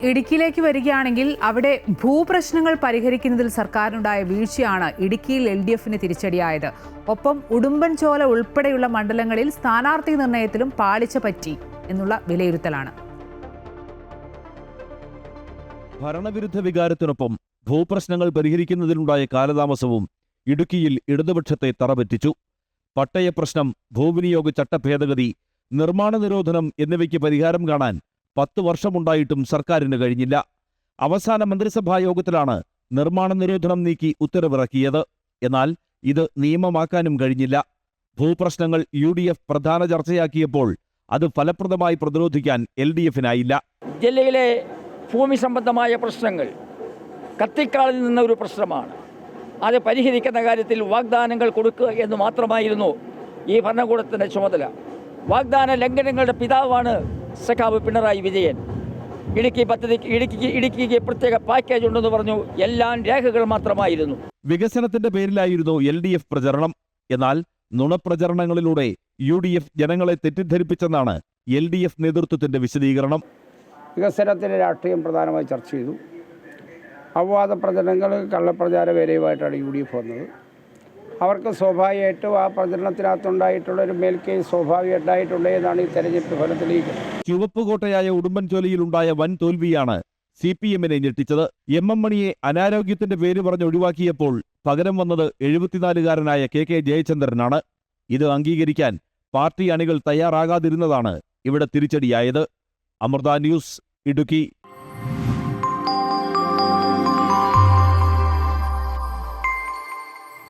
ഇടുക്കിയിലേക്ക് വരികയാണെങ്കിൽ അവിടെ ഭൂപ്രശ്നങ്ങൾ പരിഹരിക്കുന്നതിൽ സർക്കാരിനുണ്ടായ വീഴ്ചയാണ് ഇടുക്കിയിൽ LDFന് തിരിച്ചടിയായത്. ഒപ്പം ഉടുമ്പൻചോല ഉൾപ്പെടെയുള്ള മണ്ഡലങ്ങളിൽ സ്ഥാനാർത്ഥി നിർണയത്തിലും പാളിച്ച പറ്റി എന്നുള്ള വിലയിരുത്തലാണ്. ഭരണവിരുദ്ധ വികാരത്തിനൊപ്പം ഭൂപ്രശ്നങ്ങൾ പരിഹരിക്കുന്നതിലുണ്ടായ കാലതാമസവും ഇടുക്കിയിൽ ഇടതുപക്ഷത്തെ തറപറ്റിച്ചു. പട്ടയ പ്രശ്നം, ഭൂവിനിയോഗ ചട്ട ഭേദഗതി, നിർമ്മാണ നിരോധനം എന്നിവയ്ക്ക് പരിഹാരം കാണാൻ 10 വർഷമുണ്ടായിട്ടും സർക്കാരിന് കഴിഞ്ഞില്ല. അവസാന മന്ത്രിസഭാ യോഗത്തിലാണ് നിർമ്മാണ നിരോധനം നീക്കി ഉത്തരവിറക്കിയത്. എന്നാൽ ഇത് നിയമമാക്കാനും കഴിഞ്ഞില്ല. ഭൂപ്രശ്നങ്ങൾ UDF പ്രധാന ചർച്ചയാക്കിയപ്പോൾ അത് ഫലപ്രദമായി പ്രതിരോധിക്കാൻ LDFനായില്ല. ജില്ലയിലെ ഭൂമി സംബന്ധമായ പ്രശ്നങ്ങൾ കത്തിക്കാളിൽ നിന്ന ഒരു പ്രശ്നമാണ്. അത് പരിഹരിക്കുന്ന കാര്യത്തിൽ വാഗ്ദാനങ്ങൾ കൊടുക്കുക എന്ന് മാത്രമായിരുന്നു ഈ ഭരണകൂടത്തിൻ്റെ ചുമതല. വാഗ്ദാന ലംഘനങ്ങളുടെ പിതാവാണ് സഖാവ് പിണറായി വിജയൻ. ഇടുക്കി പദ്ധതിക്ക് ഇടുക്കിക്ക് പ്രത്യേക പാക്കേജ് ഉണ്ടെന്ന് പറഞ്ഞു. എല്ലാം രേഖകൾ മാത്രമായിരുന്നു. വികസനത്തിന്റെ പേരിലായിരുന്നു LDF പ്രചരണം. എന്നാൽ നുണപ്രചരണങ്ങളിലൂടെ UDF ജനങ്ങളെ തെറ്റിദ്ധരിപ്പിച്ചെന്നാണ് LDF നേതൃത്വത്തിന്റെ വിശദീകരണം. വികസനത്തിൻ്റെ രാഷ്ട്രീയം പ്രധാനമായി ചർച്ച ചെയ്തു. അപവാദ പ്രചരണങ്ങൾ, കള്ളപ്രചാര വേലയുമായിട്ടാണ് UDF വന്നത്. അവർക്ക് സ്വാഭാവികമായിട്ടും ആ പ്രചരണത്തിനകത്തുണ്ടായിട്ടുള്ള ഒരു മേൽക്കൈ സ്വാഭാവികമായിട്ടുണ്ടായിട്ടുണ്ട് എന്നാണ് ഈ തെരഞ്ഞെടുപ്പ് ഫലം തെളിയിക്കുന്നത്. ചുവപ്പുകോട്ടയായ ഉടുമ്പൻചോലയിലുണ്ടായ വൻ തോൽവിയാണ് CPMനെ ഞെട്ടിച്ചത്. MM മണിയെ അനാരോഗ്യത്തിന്റെ പേര് പറഞ്ഞ് ഒഴിവാക്കിയപ്പോൾ പകരം വന്നത് 74-കാരനായ KK ജയചന്ദ്രനാണ്. ഇത് അംഗീകരിക്കാൻ പാർട്ടി അണികൾ തയ്യാറാകാതിരുന്നതാണ് ഇവിടെ തിരിച്ചടിയായത്. അമൃത ന്യൂസ്, ഇടുക്കി.